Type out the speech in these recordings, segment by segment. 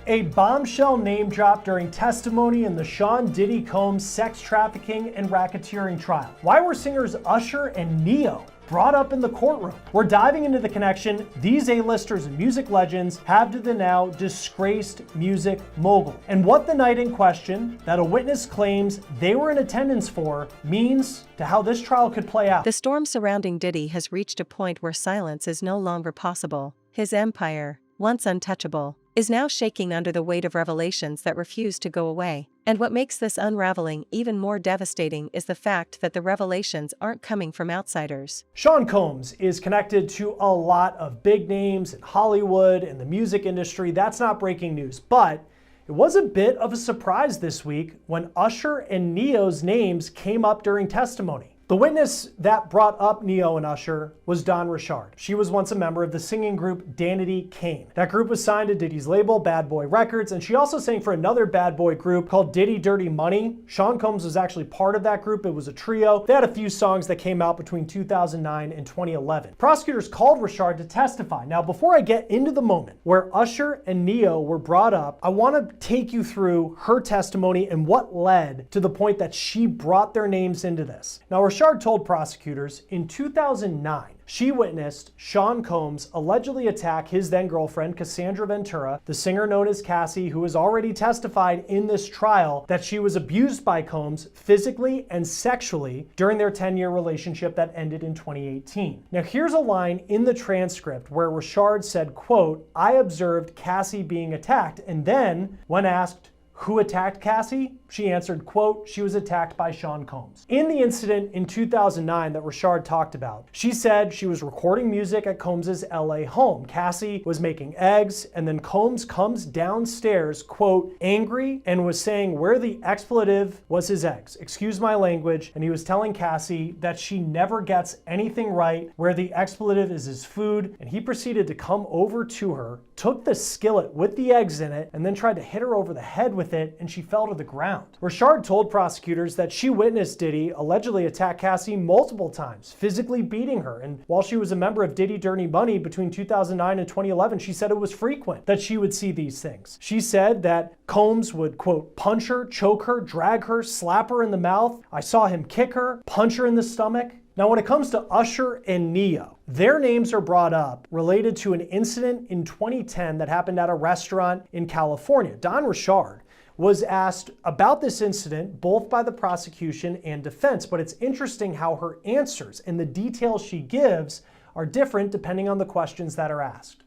A bombshell name drop during testimony in the Sean Diddy Combs sex trafficking and racketeering trial. Why were singers Usher and Ne-Yo brought up in the courtroom? We're diving into the connection these A-listers and music legends have to the now disgraced music mogul, and what the night in question that a witness claims they were in attendance for means to how this trial could play out. The storm surrounding Diddy has reached a point where silence is no longer possible. His empire, once untouchable, is now shaking under the weight of revelations that refuse to go away. And what makes this unraveling even more devastating is the fact that the revelations aren't coming from outsiders. Sean Combs is connected to a lot of big names in Hollywood and the music industry. That's not breaking news, but it was a bit of a surprise this week when Usher and Ne-Yo's names came up during testimony. The witness that brought up Ne-Yo and Usher was Dawn Richard. She was once a member of the singing group Danity Kane. That group was signed to Diddy's label, Bad Boy Records, and she also sang for another bad boy group called Diddy Dirty Money. Sean Combs was actually part of that group. It was a trio. They had a few songs that came out between 2009 and 2011. Prosecutors called Richard to testify. Now, before I get into the moment where Usher and Ne-Yo were brought up, I want to take you through her testimony and what led to the point that she brought their names into this. Now, Richard told prosecutors in 2009, she witnessed Sean Combs allegedly attack his then girlfriend, Cassandra Ventura, the singer known as Cassie, who has already testified in this trial that she was abused by Combs physically and sexually during their 10-year relationship that ended in 2018. Now, here's a line in the transcript where Richard said, quote, "I observed Cassie being attacked," and then, when asked who attacked Cassie, she answered, quote, "She was attacked by Sean Combs." In the incident in 2009 that Richard talked about, she said she was recording music at Combs' LA home. Cassie was making eggs, and then Combs comes downstairs, quote, angry, and was saying where the expletive was his eggs. Excuse my language. And he was telling Cassie that she never gets anything right, where the expletive is his food, and he proceeded to come over to her, took the skillet with the eggs in it, and then tried to hit her over the head with it, and she fell to the ground. Richard told prosecutors that she witnessed Diddy allegedly attack Cassie multiple times, physically beating her. And while she was a member of Diddy Dirty Money between 2009 and 2011, she said it was frequent that she would see these things. She said that Combs would, quote, punch her, choke her, drag her, slap her in the mouth. I saw him kick her, punch her in the stomach. Now, when it comes to Usher and Ne-Yo, their names are brought up related to an incident in 2010 that happened at a restaurant in California. Dawn Richard was asked about this incident both by the prosecution and defense, but it's interesting how her answers and the details she gives are different depending on the questions that are asked.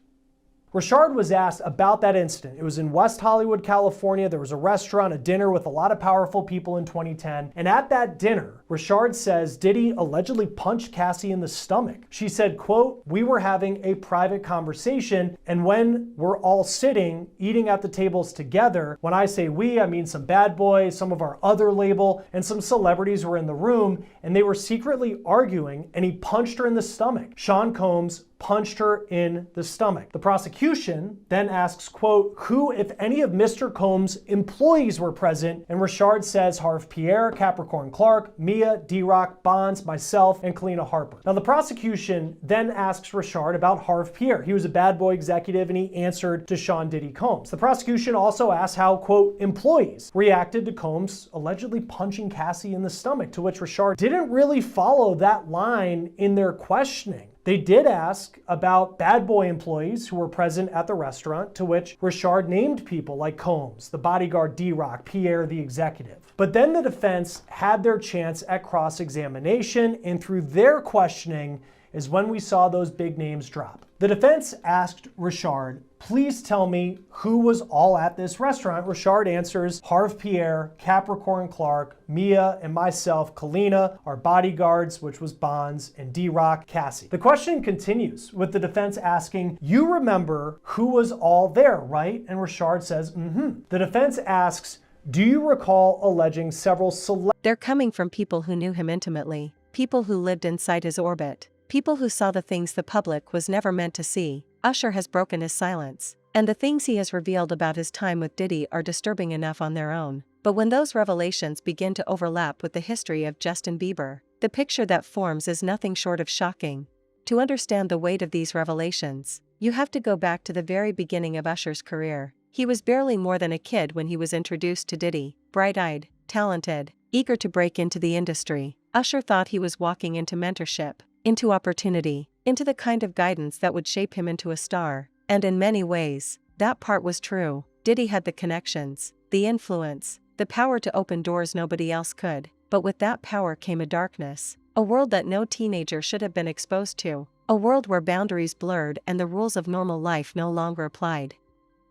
Richard was asked about that incident. It was in West Hollywood, California. There was a restaurant, a dinner with a lot of powerful people in 2010. And at that dinner, Richard says Diddy allegedly punched Cassie in the stomach. She said, quote, "We were having a private conversation, and when we're all sitting, eating at the tables together, when I say we, I mean some bad boys, some of our other label, and some celebrities were in the room, and they were secretly arguing, and he punched her in the stomach." Sean Combs punched her in the stomach. The prosecution then asks, quote, "Who, if any, of Mr. Combs' employees were present?" And Richard says Harv Pierre, Capricorn Clark, Mia, D-Rock, Bonds, myself, and Kalina Harper. Now, the prosecution then asks Richard about Harv Pierre. He was a bad boy executive, and he answered to Sean Diddy Combs. The prosecution also asks how, quote, employees reacted to Combs allegedly punching Cassie in the stomach, to which Richard didn't really follow that line in their questioning. They did ask about bad boy employees who were present at the restaurant, to which Richard named people like Combs, the bodyguard D-Rock, Pierre the executive. But then the defense had their chance at cross-examination, and through their questioning is when we saw those big names drop. The defense asked Richard, "Please tell me who was all at this restaurant." Richard answers, Harv Pierre, Capricorn Clark, Mia, and myself, Kalina, our bodyguards, which was Bonds, and D-Rock, Cassie. The question continues with the defense asking, "You remember who was all there, right?" And Richard says, "Mm-hmm." The defense asks, "Do you recall alleging several They're coming from people who knew him intimately, people who lived inside his orbit, people who saw the things the public was never meant to see." Usher has broken his silence, and the things he has revealed about his time with Diddy are disturbing enough on their own. But when those revelations begin to overlap with the history of Justin Bieber, the picture that forms is nothing short of shocking. To understand the weight of these revelations, you have to go back to the very beginning of Usher's career. He was barely more than a kid when he was introduced to Diddy, bright-eyed, talented, eager to break into the industry. Usher thought he was walking into mentorship, into opportunity, into the kind of guidance that would shape him into a star. And in many ways, that part was true. Diddy had the connections, the influence, the power to open doors nobody else could. But with that power came a darkness, a world that no teenager should have been exposed to, a world where boundaries blurred and the rules of normal life no longer applied.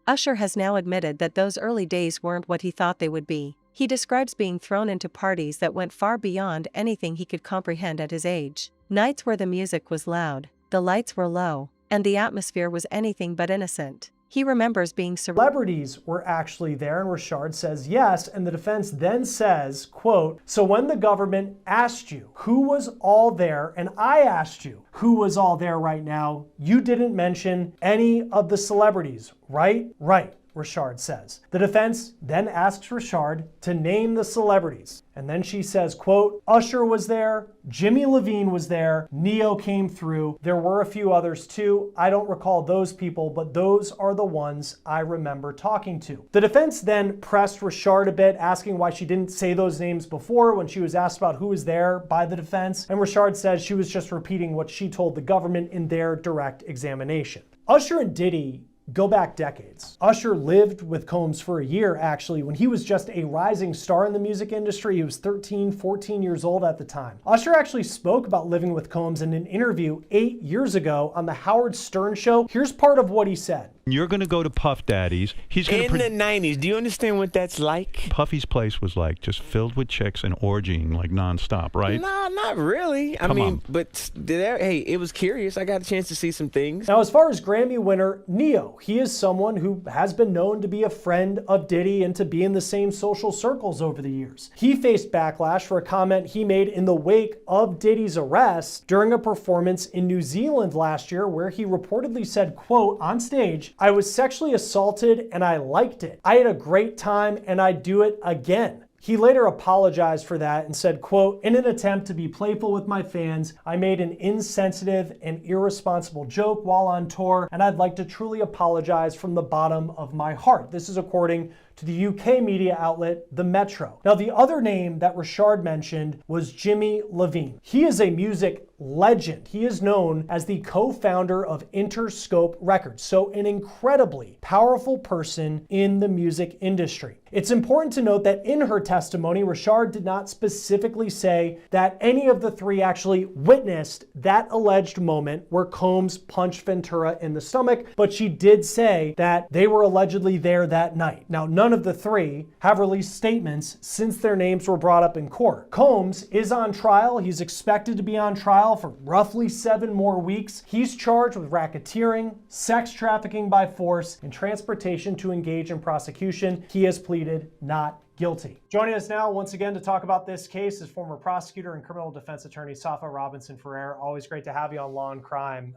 Usher has now admitted that those early days weren't what he thought they would be. He describes being thrown into parties that went far beyond anything he could comprehend at his age. Nights where the music was loud, the lights were low, and the atmosphere was anything but innocent. He remembers being celebrities were actually there, and Richard says yes, and the defense then says, quote, "So when the government asked you who was all there, and I asked you who was all there right now, you didn't mention any of the celebrities, right?" Right, Richard says. The defense then asks Richard to name the celebrities. And then she says, quote, "Usher was there, Jimmy Levine was there, Neo came through. There were a few others too. I don't recall those people, but those are the ones I remember talking to." The defense then pressed Richard a bit, asking why she didn't say those names before when she was asked about who was there by the defense. And Richard says she was just repeating what she told the government in their direct examination. Usher and Diddy go back decades. Usher lived with Combs for a year, actually, when he was just a rising star in the music industry. He was 13, 14 years old at the time. Usher actually spoke about living with Combs in an interview 8 years ago on the Howard Stern show. Here's part of what he said. You're going to go to Puff Daddy's. He's going in the 90s. Do you understand what that's like? Puffy's place was like just filled with chicks and orgying like nonstop, right? No, not really. I mean, but hey, it was curious. I got a chance to see some things. Now, as far as Grammy winner Neo, he is someone who has been known to be a friend of Diddy and to be in the same social circles over the years. He faced backlash for a comment he made in the wake of Diddy's arrest during a performance in New Zealand last year, where he reportedly said, quote, on stage, "I was sexually assaulted and I liked it. I had a great time and I'd do it again." He later apologized for that and said, quote, "In an attempt to be playful with my fans, I made an insensitive and irresponsible joke while on tour, and I'd like to truly apologize from the bottom of my heart." This is according to the UK media outlet, The Metro. Now, the other name that Richard mentioned was Jimmy Levine. He is a music legend. He is known as the co-founder of Interscope Records, so an incredibly powerful person in the music industry. It's important to note that in her testimony, Richard did not specifically say that any of the three actually witnessed that alleged moment where Combs punched Ventura in the stomach, but she did say that they were allegedly there that night. Now, none of the three have released statements since their names were brought up in court. Combs is on trial. He's expected to be on trial for roughly 7 more weeks. He's charged with racketeering, sex trafficking by force, and transportation to engage in prosecution. He has pleaded not guilty. Joining us now once again to talk about this case is former prosecutor and criminal defense attorney Safa Robinson-Ferrer. Always great to have you on Law and Crime.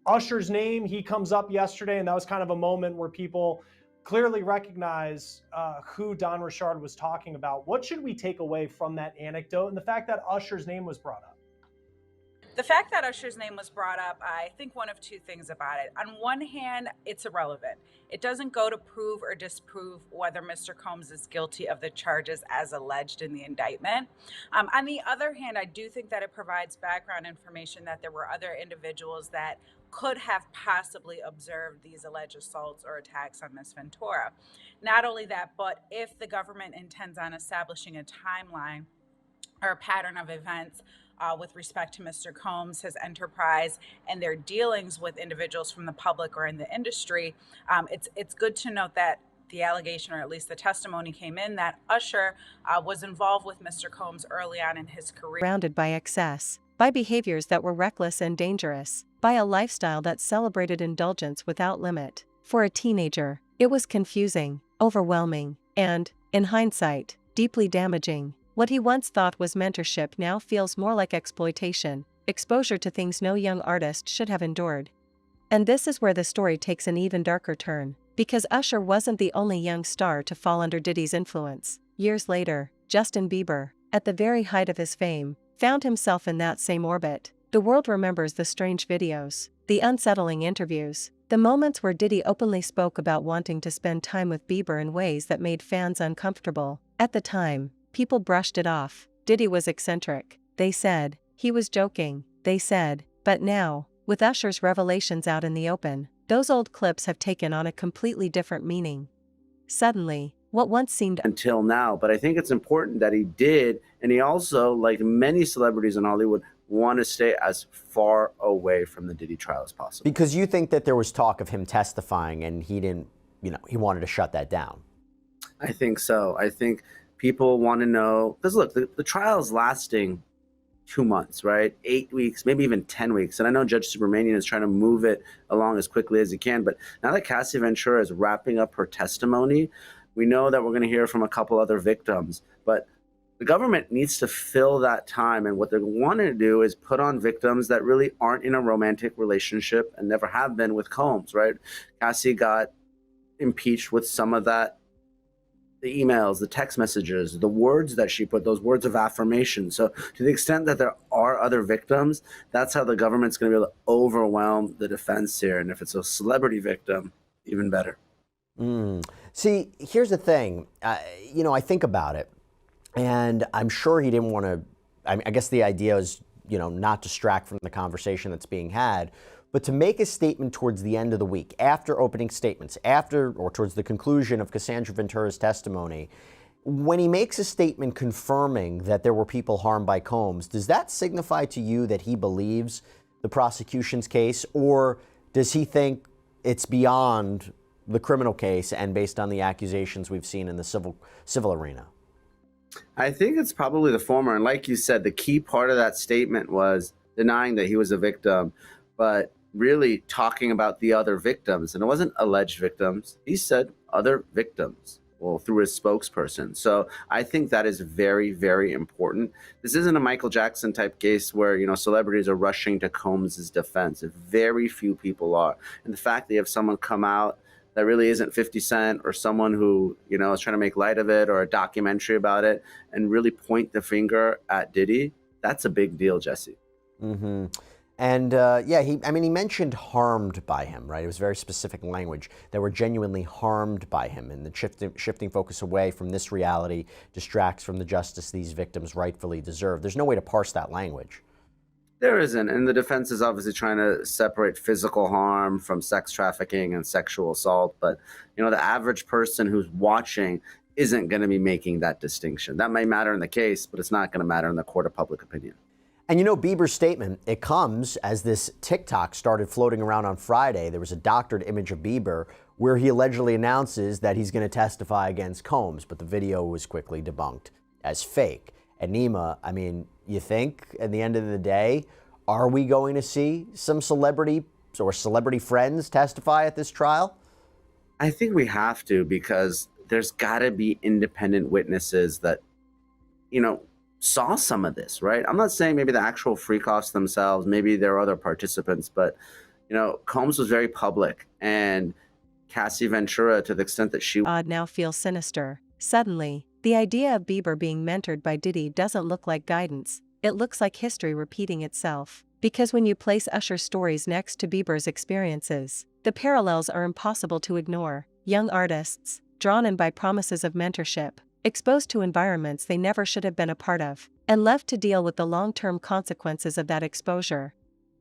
Usher's name, he comes up yesterday, and that was kind of a moment where people clearly recognize who Don Richard was talking about. What should we take away from that anecdote and the fact that Usher's name was brought up? The fact that Usher's name was brought up, I think one of two things about it. On one hand, it's irrelevant. It doesn't go to prove or disprove whether Mr. Combs is guilty of the charges as alleged in the indictment. On the other hand, I do think that it provides background information that there were other individuals that could have possibly observed these alleged assaults or attacks on Ms. Ventura. Not only that, but if the government intends on establishing a timeline or a pattern of events with respect to Mr. Combs, his enterprise, and their dealings with individuals from the public or in the industry, it's good to note that the allegation, or at least the testimony came in, that Usher was involved with Mr. Combs early on in his career. Surrounded by excess, by behaviors that were reckless and dangerous, by a lifestyle that celebrated indulgence without limit. For a teenager, it was confusing, overwhelming, and, in hindsight, deeply damaging. What he once thought was mentorship now feels more like exploitation, exposure to things no young artist should have endured. And this is where the story takes an even darker turn, because Usher wasn't the only young star to fall under Diddy's influence. Years later, Justin Bieber, at the very height of his fame, found himself in that same orbit. The world remembers the strange videos, the unsettling interviews, The moments where Diddy openly spoke about wanting to spend time with Bieber in ways that made fans uncomfortable. At the time, people brushed it off. Diddy was eccentric, they said. He was joking, they said. But now, with Usher's revelations out in the open, those old clips have taken on a completely different meaning. Suddenly, what once seemed until now, but I think it's important that he did, and he also, like many celebrities in Hollywood, want to stay as far away from the Diddy trial as possible. Because you think that there was talk of him testifying and he didn't, he wanted to shut that down. I think so. I think people want to know, because look, the trial's lasting 2 months, right? 8 weeks, maybe even 10 weeks. And I know Judge Subramanian is trying to move it along as quickly as he can, but now that Cassie Ventura is wrapping up her testimony, we know that we're going to hear from a couple other victims, but the government needs to fill that time. And what they're wanting to do is put on victims that really aren't in a romantic relationship and never have been with Combs, right? Cassie got impeached with some of that, the emails, the text messages, the words that she put, those words of affirmation. So to the extent that there are other victims, that's how the government's going to be able to overwhelm the defense here. And if it's a celebrity victim, even better. See, here's the thing. I think about it, and I'm sure he didn't want to. I guess the idea is, not distract from the conversation that's being had, but to make a statement towards the end of the week, after opening statements, after or towards the conclusion of Cassandra Ventura's testimony, when he makes a statement confirming that there were people harmed by Combs, does that signify to you that he believes the prosecution's case, or does he think it's beyond the criminal case and based on the accusations we've seen in the civil arena? I think it's probably the former. And like you said, the key part of that statement was denying that he was a victim, but really talking about the other victims. And it wasn't alleged victims. He said other victims, well, through his spokesperson. So I think that is very, very important. This isn't a Michael Jackson type case where, celebrities are rushing to Combs' defense. Very few people are. And the fact that you have someone come out that really isn't 50 Cent or someone who, is trying to make light of it or a documentary about it and really point the finger at Diddy, that's a big deal, Jesse. Mm-hmm. And he mentioned harmed by him, right? It was very specific language. They were genuinely harmed by him, and the shifting focus away from this reality distracts from the justice these victims rightfully deserve. There's no way to parse that language. There isn't, and the defense is obviously trying to separate physical harm from sex trafficking and sexual assault, but the average person who's watching isn't going to be making that distinction. That may matter in the case, but it's not going to matter in the court of public opinion. And Bieber's statement, it comes as this TikTok started floating around on Friday. There was a doctored image of Bieber where he allegedly announces that he's going to testify against Combs, but the video was quickly debunked as fake. And Nima, you think at the end of the day, are we going to see some celebrity or celebrity friends testify at this trial? I think we have to, because there's got to be independent witnesses that, saw some of this, right? I'm not saying maybe the actual freak-offs themselves, maybe there are other participants, but, Combs was very public, and Cassie Ventura, to the extent that she now feels sinister. Suddenly, the idea of Bieber being mentored by Diddy doesn't look like guidance. It looks like history repeating itself. Because when you place Usher's stories next to Bieber's experiences, the parallels are impossible to ignore. Young artists, drawn in by promises of mentorship, exposed to environments they never should have been a part of, and left to deal with the long-term consequences of that exposure.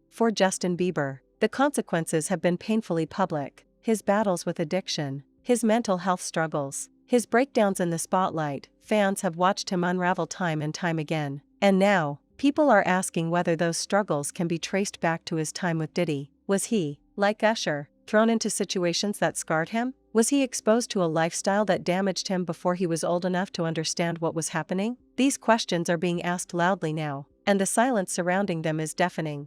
For Justin Bieber, the consequences have been painfully public. His battles with addiction, his mental health struggles, his breakdowns in the spotlight, fans have watched him unravel time and time again. And now, people are asking whether those struggles can be traced back to his time with Diddy. Was he, like Usher, thrown into situations that scarred him? Was he exposed to a lifestyle that damaged him before he was old enough to understand what was happening? These questions are being asked loudly now, and the silence surrounding them is deafening.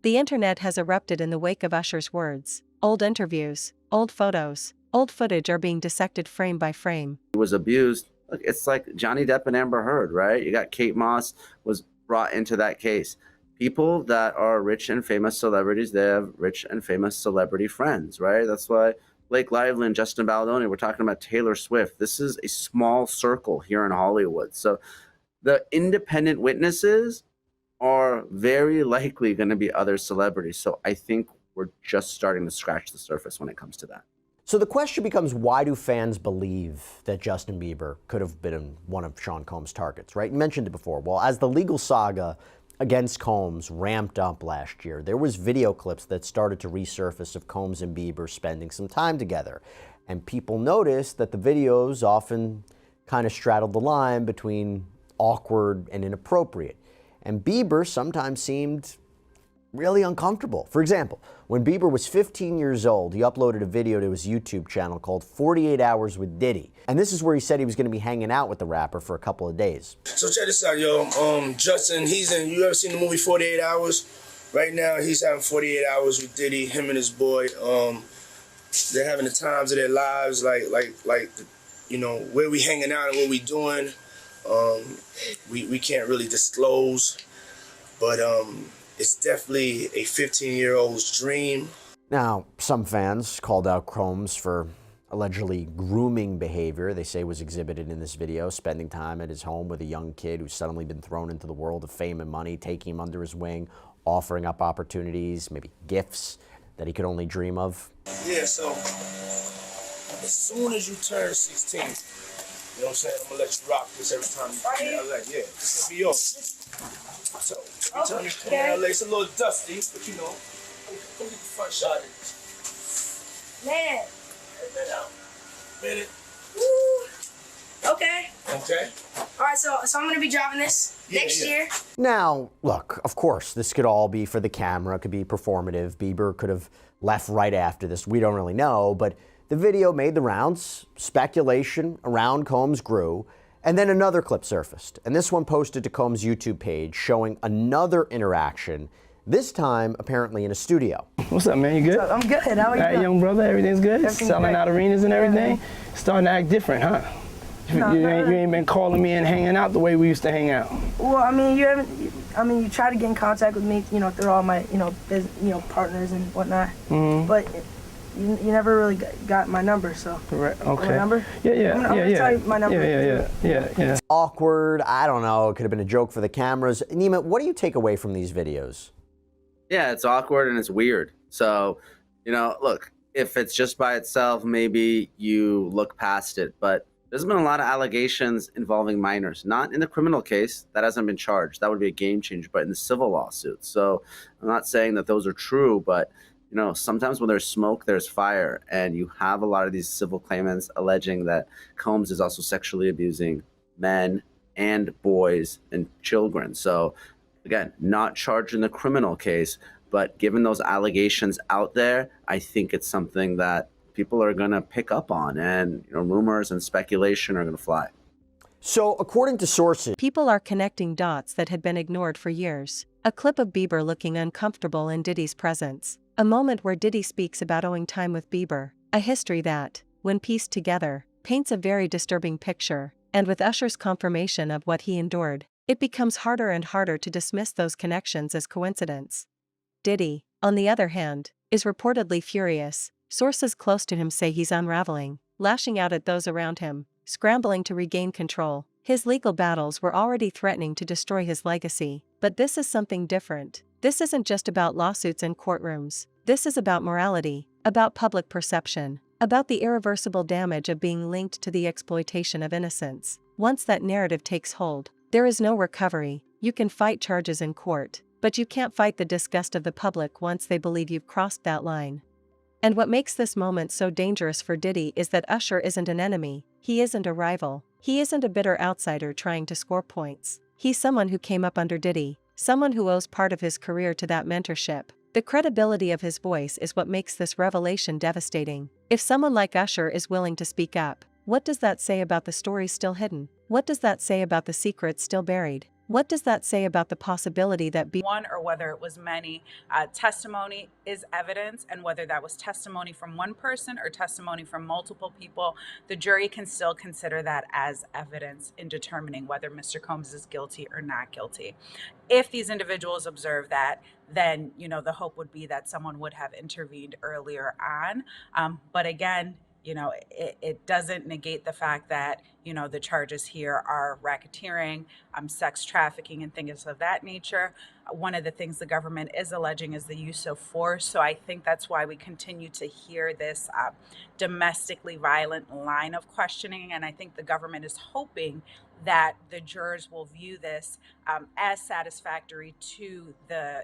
The internet has erupted in the wake of Usher's words. Old interviews, old photos, old footage are being dissected frame by frame. He was abused. Look, it's like Johnny Depp and Amber Heard, right? You got Kate Moss was brought into that case. People that are rich and famous celebrities, they have rich and famous celebrity friends, right? That's why Blake Lively and Justin Baldoni, we're talking about Taylor Swift. This is a small circle here in Hollywood. So the independent witnesses are very likely going to be other celebrities. So I think we're just starting to scratch the surface when it comes to that. So the question becomes, why do fans believe that Justin Bieber could have been one of Sean Combs' targets, right? You mentioned it before. Well, as the legal saga against Combs ramped up last year, there was video clips that started to resurface of Combs and Bieber spending some time together. And people noticed that the videos often kind of straddled the line between awkward and inappropriate. And Bieber sometimes seemed really uncomfortable. For example, when Bieber was 15 years old, he uploaded a video to his YouTube channel called 48 Hours with Diddy. And this is where he said he was going to be hanging out with the rapper for a couple of days. So check this out, yo. Justin, you ever seen the movie 48 Hours? Right now, he's having 48 hours with Diddy, him and his boy. They're having the times of their lives, like where we hanging out and what we doing. We can't really disclose, but it's definitely a 15-year-old's dream. Now, some fans called out Combs for allegedly grooming behavior they say was exhibited in this video, spending time at his home with a young kid who's suddenly been thrown into the world of fame and money, taking him under his wing, offering up opportunities, maybe gifts that he could only dream of. Yeah, so as soon as you turn 16, you know what I'm saying, I'm gonna let you rock this every time you come in LA. Yeah, this gonna be yours. So, every time you come in LA, it's a little dusty, but you know, go get the front shot of this. Man. Head that out. Minute. Woo. Okay. Okay. All right, so I'm gonna be driving this next year. Now, look, of course, this could all be for the camera, it could be performative. Bieber could have left right after this. We don't really know, but the video made the rounds. Speculation around Combs grew. And then another clip surfaced, and this one posted to Combs' YouTube page showing another interaction, this time apparently in a studio. What's up, man? You good? I'm good. How are you? All right, young brother, everything's good? Everything's Selling great. out arenas and everything? Starting to act different, huh? No, you ain't been calling me and hanging out the way we used to hang out. Well, I mean, you tried to get in contact with me, through all my, partners and whatnot. Mm-hmm. But you never really got my number, so. Right, okay. My number? Yeah. I'm gonna tell you my number. Yeah. Awkward, I don't know, it could have been a joke for the cameras. Nima, what do you take away from these videos? Yeah, it's awkward and it's weird. So, look, if it's just by itself, maybe you look past it. But there's been a lot of allegations involving minors, not in the criminal case. That hasn't been charged. That would be a game changer, but in the civil lawsuits. So I'm not saying that those are true, but sometimes when there's smoke, there's fire. And you have a lot of these civil claimants alleging that Combs is also sexually abusing men and boys and children. So again, not charged in the criminal case, but given those allegations out there, I think it's something that people are going to pick up on, and rumors and speculation are going to fly. So according to sources, people are connecting dots that had been ignored for years. A clip of Bieber looking uncomfortable in Diddy's presence. A moment where Diddy speaks about owing time with Bieber. A history that, when pieced together, paints a very disturbing picture. And with Usher's confirmation of what he endured, it becomes harder and harder to dismiss those connections as coincidence. Diddy, on the other hand, is reportedly furious. Sources close to him say he's unraveling, lashing out at those around him, scrambling to regain control. His legal battles were already threatening to destroy his legacy, but this is something different. This isn't just about lawsuits and courtrooms. This is about morality, about public perception, about the irreversible damage of being linked to the exploitation of innocence. Once that narrative takes hold, there is no recovery. You can fight charges in court, but you can't fight the disgust of the public once they believe you've crossed that line. And what makes this moment so dangerous for Diddy is that Usher isn't an enemy, he isn't a rival, he isn't a bitter outsider trying to score points. He's someone who came up under Diddy, someone who owes part of his career to that mentorship. The credibility of his voice is what makes this revelation devastating. If someone like Usher is willing to speak up, what does that say about the stories still hidden? What does that say about the secrets still buried? What does that say about the possibility that one or whether it was many, testimony is evidence, and whether that was testimony from one person or testimony from multiple people, the jury can still consider that as evidence in determining whether Mr. Combs is guilty or not guilty. If these individuals observe that, then the hope would be that someone would have intervened earlier on. But again, it doesn't negate the fact that, the charges here are racketeering, sex trafficking, and things of that nature. One of the things the government is alleging is the use of force. So I think that's why we continue to hear this domestically violent line of questioning. And I think the government is hoping that the jurors will view this as satisfactory to the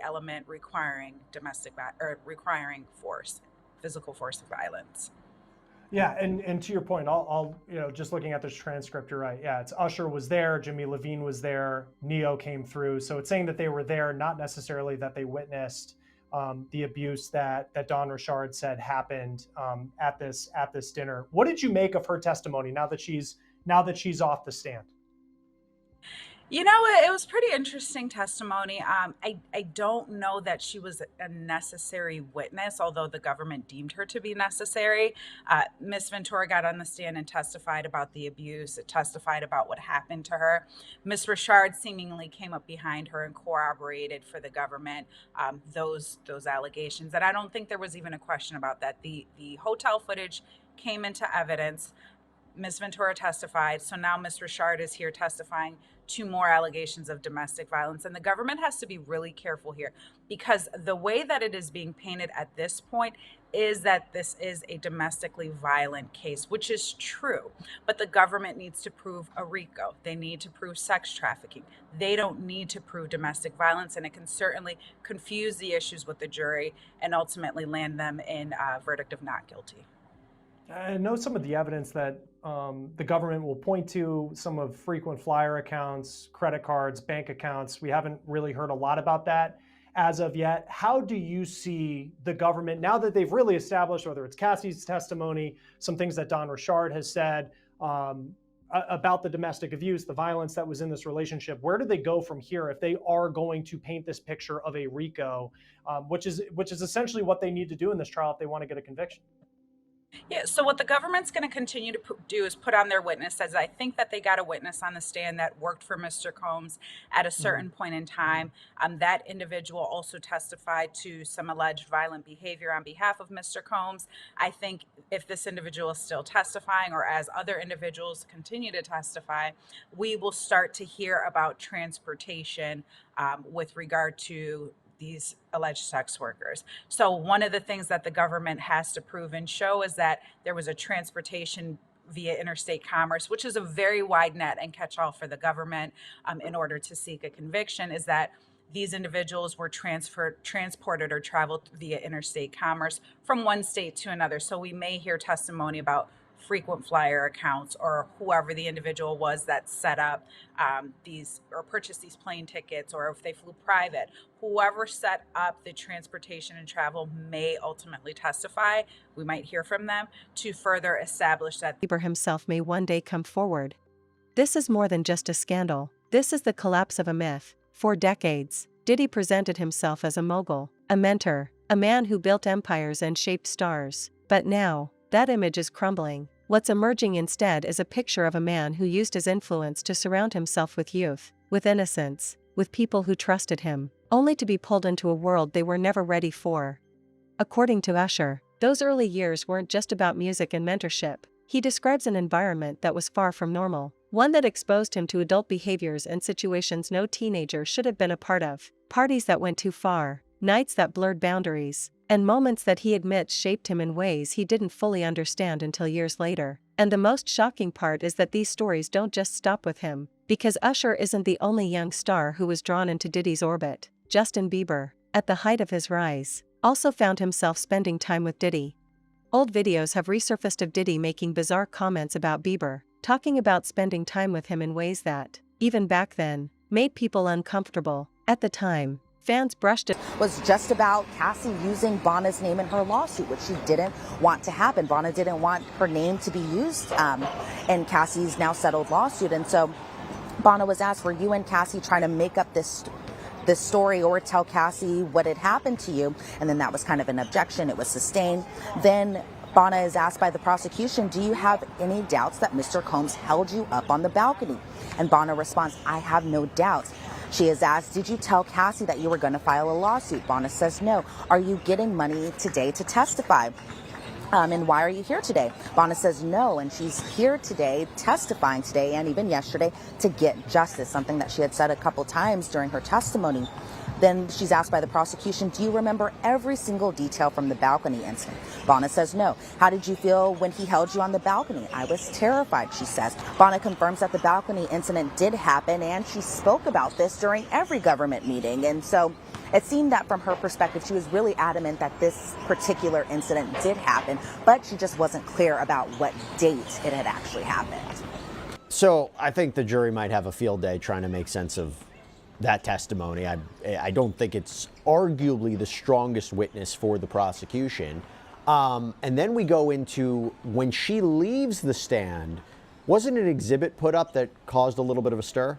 element requiring requiring force, physical force of violence. Yeah, and to your point, I'll just looking at this transcript, you're right. Yeah, it's Usher was there, Jimmy Levine was there, Neo came through. So it's saying that they were there, not necessarily that they witnessed the abuse that Dawn Richard said happened at this dinner. What did you make of her testimony now that she's off the stand? It was pretty interesting testimony. I don't know that she was a necessary witness, although the government deemed her to be necessary. Ms. Ventura got on the stand and testified about the abuse, testified about what happened to her. Ms. Richard seemingly came up behind her and corroborated for the government those allegations. And I don't think there was even a question about that. The hotel footage came into evidence. Ms. Ventura testified, so now Ms. Richard is here testifying to more allegations of domestic violence. And the government has to be really careful here, because the way that it is being painted at this point is that this is a domestically violent case, which is true. But the government needs to prove a RICO. They need to prove sex trafficking. They don't need to prove domestic violence, and it can certainly confuse the issues with the jury and ultimately land them in a verdict of not guilty. I know some of the evidence that the government will point to, some of frequent flyer accounts, credit cards, bank accounts. We haven't really heard a lot about that as of yet. How do you see the government, now that they've really established, whether it's Cassie's testimony, some things that Dawn Richard has said about the domestic abuse, the violence that was in this relationship, where do they go from here if they are going to paint this picture of a RICO, which is essentially what they need to do in this trial if they want to get a conviction? Yeah, so what the government's going to continue to do is put on their witnesses. I think that they got a witness on the stand that worked for Mr. Combs at a certain point in time. That individual also testified to some alleged violent behavior on behalf of Mr. Combs. I think if this individual is still testifying, or as other individuals continue to testify, we will start to hear about transportation with regard to these alleged sex workers. So one of the things that the government has to prove and show is that there was a transportation via interstate commerce, which is a very wide net and catch-all for the government in order to seek a conviction, is that these individuals were transported or traveled via interstate commerce from one state to another. So we may hear testimony about frequent flyer accounts, or whoever the individual was that set up these or purchased these plane tickets, or if they flew private. Whoever set up the transportation and travel may ultimately testify. We might hear from them to further establish that Bieber himself may one day come forward. This is more than just a scandal. This is the collapse of a myth. For decades, Diddy presented himself as a mogul, a mentor, a man who built empires and shaped stars. But now, that image is crumbling. What's emerging instead is a picture of a man who used his influence to surround himself with youth, with innocence, with people who trusted him, only to be pulled into a world they were never ready for. According to Usher, those early years weren't just about music and mentorship. He describes an environment that was far from normal, one that exposed him to adult behaviors and situations no teenager should have been a part of, parties that went too far, nights that blurred boundaries, and moments that he admits shaped him in ways he didn't fully understand until years later. And the most shocking part is that these stories don't just stop with him, because Usher isn't the only young star who was drawn into Diddy's orbit. Justin Bieber, at the height of his rise, also found himself spending time with Diddy. Old videos have resurfaced of Diddy making bizarre comments about Bieber, talking about spending time with him in ways that, even back then, made people uncomfortable. At the time, fans brushed it was just about Cassie using Bonna's name in her lawsuit, which she didn't want to happen. Bonna didn't want her name to be used in Cassie's now settled lawsuit. And so Bonna was asked, were you and Cassie trying to make up this story or tell Cassie what had happened to you? And then that was kind of an objection. It was sustained. Then Bonna is asked by the prosecution, do you have any doubts that Mr. Combs held you up on the balcony? And Bonna responds, I have no doubts. She is asked, did you tell Cassie that you were going to file a lawsuit? Bonna says no. Are you getting money today to testify? And why are you here today? Bonna says no, and she's here today, testifying today and even yesterday to get justice, something that she had said a couple times during her testimony. Then she's asked by the prosecution, do you remember every single detail from the balcony incident? Bonna says no. How did you feel when he held you on the balcony? I was terrified, she says. Bonna confirms that the balcony incident did happen, and she spoke about this during every government meeting. And so it seemed that from her perspective, she was really adamant that this particular incident did happen, but she just wasn't clear about what date it had actually happened. So I think the jury might have a field day trying to make sense of that testimony. I don't think it's arguably the strongest witness for the prosecution. And then we go into when she leaves the stand, wasn't an exhibit put up that caused a little bit of a stir?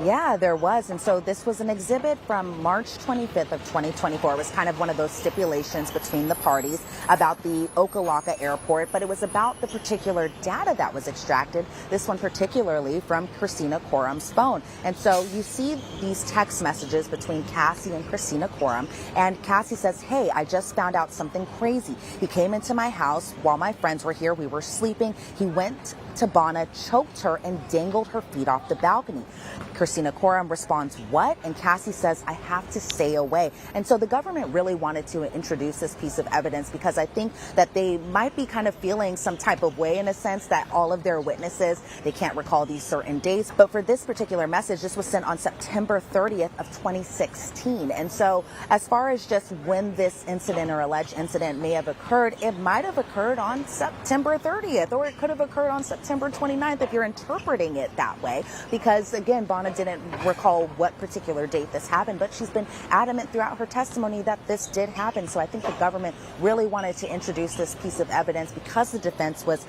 Yeah, there was. And so this was an exhibit from March 25th of 2024. It was kind of one of those stipulations between the parties about the Okalaka airport, but it was about the particular data that was extracted, this one particularly from Christina Quorum's phone. And so you see these text messages between Cassie and Christina Quorum, and Cassie says, hey, I just found out something crazy. He came into my house while my friends were here. We were sleeping. He went to Bonna, choked her, and dangled her feet off the balcony. Christina Quorum responds, what? And Cassie says, I have to stay away. And so the government really wanted to introduce this piece of evidence because I think that they might be kind of feeling some type of way in a sense that all of their witnesses, they can't recall these certain dates. But for this particular message, this was sent on September 30th of 2016. And so as far as just when this incident or alleged incident may have occurred, it might have occurred on September 30th, or it could have occurred on September 29th if you're interpreting it that way. Because again, Bonna didn't recall what particular date this happened, but she's been adamant throughout her testimony that this did happen. So I think the government really wanted to introduce this piece of evidence because the defense was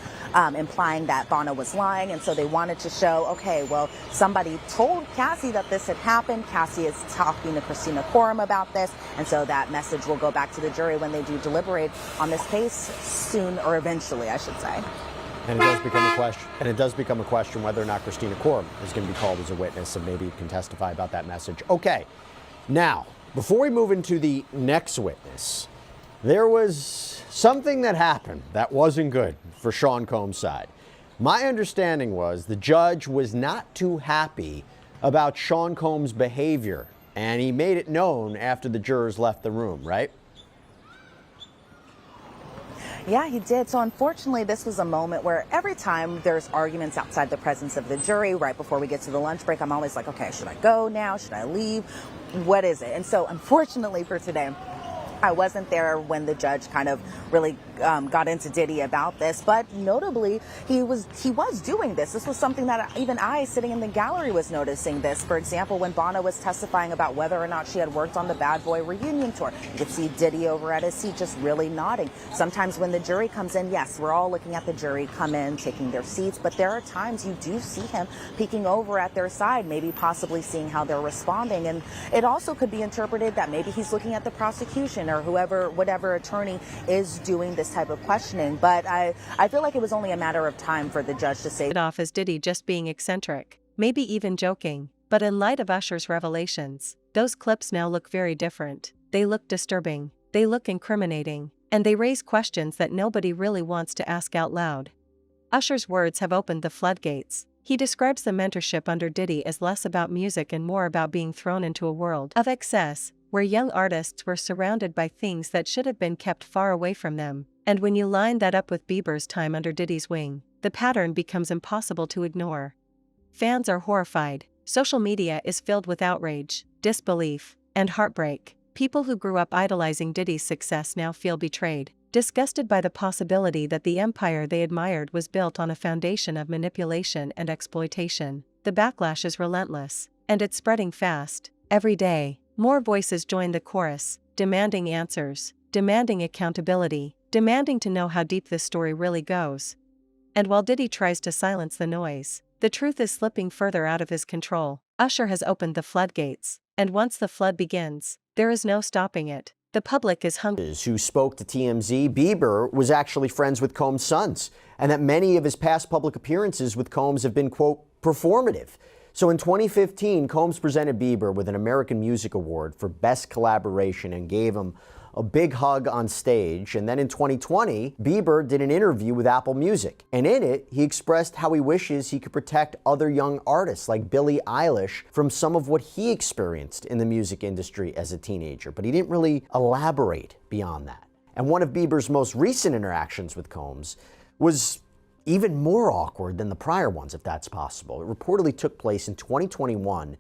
implying that Bonna was lying. And so they wanted to show, okay, well, somebody told Cassie that this had happened. Cassie is talking to Christina Quorum about this. And so that message will go back to the jury when they do deliberate on this case soon, or eventually, I should say. And it does become a question. And it does become a question whether or not Christina Quorum is going to be called as a witness, and maybe can testify about that message. Okay, now before we move into the next witness, there was something that happened that wasn't good for Sean Combs' side. My understanding was the judge was not too happy about Sean Combs' behavior, and he made it known after the jurors left the room, right? Yeah, he did. So unfortunately, this was a moment where every time there's arguments outside the presence of the jury, right before we get to the lunch break, I'm always like, okay, should I go now? Should I leave? What is it? And so unfortunately for today, I wasn't there when the judge kind of really got into Diddy about this, but notably he was doing this. This was something that even I, sitting in the gallery, was noticing this. For example, when Bonna was testifying about whether or not she had worked on the Bad Boy reunion tour, you could see Diddy over at his seat just really nodding. Sometimes when the jury comes in, yes, we're all looking at the jury come in, taking their seats, but there are times you do see him peeking over at their side, maybe possibly seeing how they're responding. And it also could be interpreted that maybe he's looking at the prosecution or whatever attorney is doing this type of questioning. But I feel like it was only a matter of time for the judge to say it off as Diddy just being eccentric, maybe even joking. But in light of Usher's revelations, those clips now look very different. They look disturbing, they look incriminating, and they raise questions that nobody really wants to ask out loud. Usher's words have opened the floodgates. He describes the mentorship under Diddy as less about music and more about being thrown into a world of excess, where young artists were surrounded by things that should have been kept far away from them. And when you line that up with Bieber's time under Diddy's wing, the pattern becomes impossible to ignore. Fans are horrified. Social media is filled with outrage, disbelief, and heartbreak. People who grew up idolizing Diddy's success now feel betrayed, disgusted by the possibility that the empire they admired was built on a foundation of manipulation and exploitation. The backlash is relentless, and it's spreading fast. Every day, more voices join the chorus, demanding answers, demanding accountability, demanding to know how deep this story really goes. And while Diddy tries to silence the noise, the truth is slipping further out of his control. Usher has opened the floodgates, and once the flood begins, there is no stopping it. The public is hungry. Who spoke to TMZ, Bieber was actually friends with Combs' sons, and that many of his past public appearances with Combs have been, quote, performative. So in 2015, Combs presented Bieber with an American Music Award for Best Collaboration and gave him a big hug on stage. And then in 2020, Bieber did an interview with Apple Music. And in it, he expressed how he wishes he could protect other young artists like Billie Eilish from some of what he experienced in the music industry as a teenager. But he didn't really elaborate beyond that. And one of Bieber's most recent interactions with Combs was even more awkward than the prior ones, if that's possible. It reportedly took place in 2021.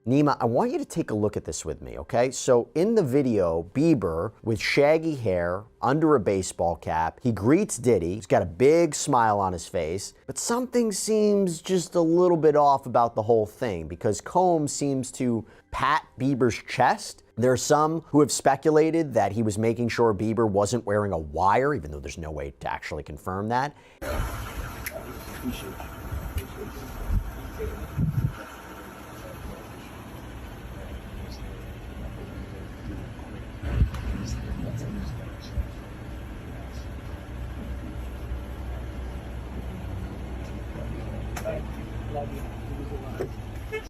Nima, I want you to take a look at this with me, okay? So in the video, Bieber, with shaggy hair, under a baseball cap, he greets Diddy. He's got a big smile on his face, but something seems just a little bit off about the whole thing because Combs seems to pat Bieber's chest. There are some who have speculated that he was making sure Bieber wasn't wearing a wire, even though there's no way to actually confirm that.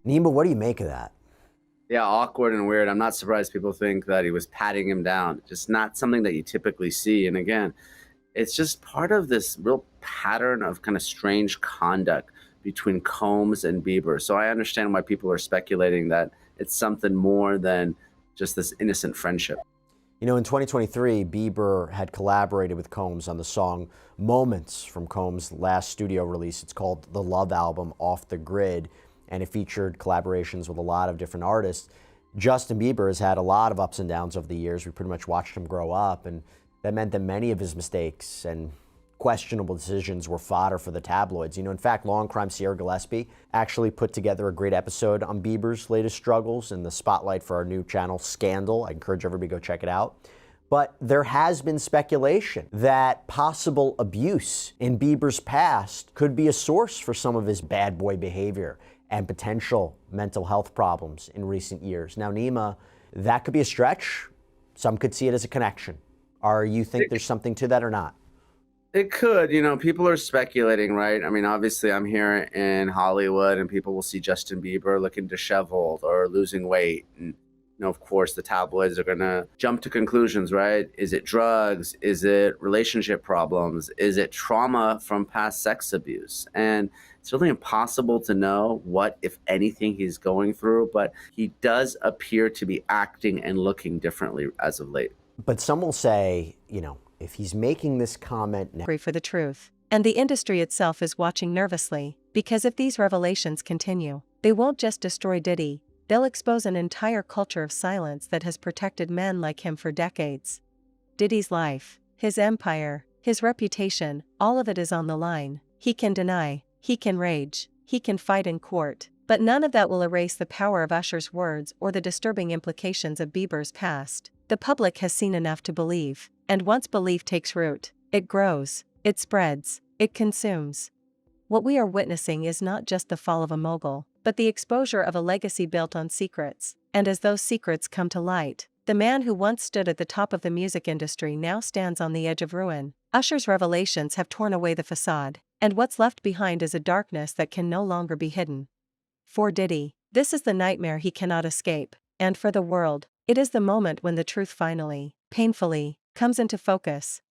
Nima, what do you make of that? Yeah, awkward and weird. I'm not surprised people think that he was patting him down. Just not something that you typically see. And again, it's just part of this real pattern of kind of strange conduct between Combs and Bieber. So I understand why people are speculating that it's something more than just this innocent friendship. You know, in 2023, Bieber had collaborated with Combs on the song Moments from Combs' last studio release. It's called the Love Album, Off the Grid, and it featured collaborations with a lot of different artists. Justin Bieber has had a lot of ups and downs over the years. We pretty much watched him grow up, and that meant that many of his mistakes and questionable decisions were fodder for the tabloids. You know, in fact, Law and Crime Sierra Gillespie actually put together a great episode on Bieber's latest struggles in the spotlight for our new channel, Scandal. I encourage everybody to go check it out. But there has been speculation that possible abuse in Bieber's past could be a source for some of his bad boy behavior and potential mental health problems in recent years. Now, Nima, that could be a stretch. Some could see it as a connection. Are you think there's something to that or not? It could, you know, people are speculating, right? I mean, obviously I'm here in Hollywood and people will see Justin Bieber looking disheveled or losing weight. And, you know, of course, the tabloids are going to jump to conclusions, right? Is it drugs? Is it relationship problems? Is it trauma from past sex abuse? And it's really impossible to know what, if anything, he's going through, but he does appear to be acting and looking differently as of late. But some will say, you know, if he's making this comment now. For the truth. And the industry itself is watching nervously, because if these revelations continue, they won't just destroy Diddy, they'll expose an entire culture of silence that has protected men like him for decades. Diddy's life, his empire, his reputation, all of it is on the line. He can deny, he can rage, he can fight in court, but none of that will erase the power of Usher's words or the disturbing implications of Bieber's past. The public has seen enough to believe, and once belief takes root, it grows, it spreads, it consumes. What we are witnessing is not just the fall of a mogul, but the exposure of a legacy built on secrets, and as those secrets come to light, the man who once stood at the top of the music industry now stands on the edge of ruin. Usher's revelations have torn away the facade, and what's left behind is a darkness that can no longer be hidden. For Diddy, this is the nightmare he cannot escape, and for the world, it is the moment when the truth finally, painfully, comes into focus.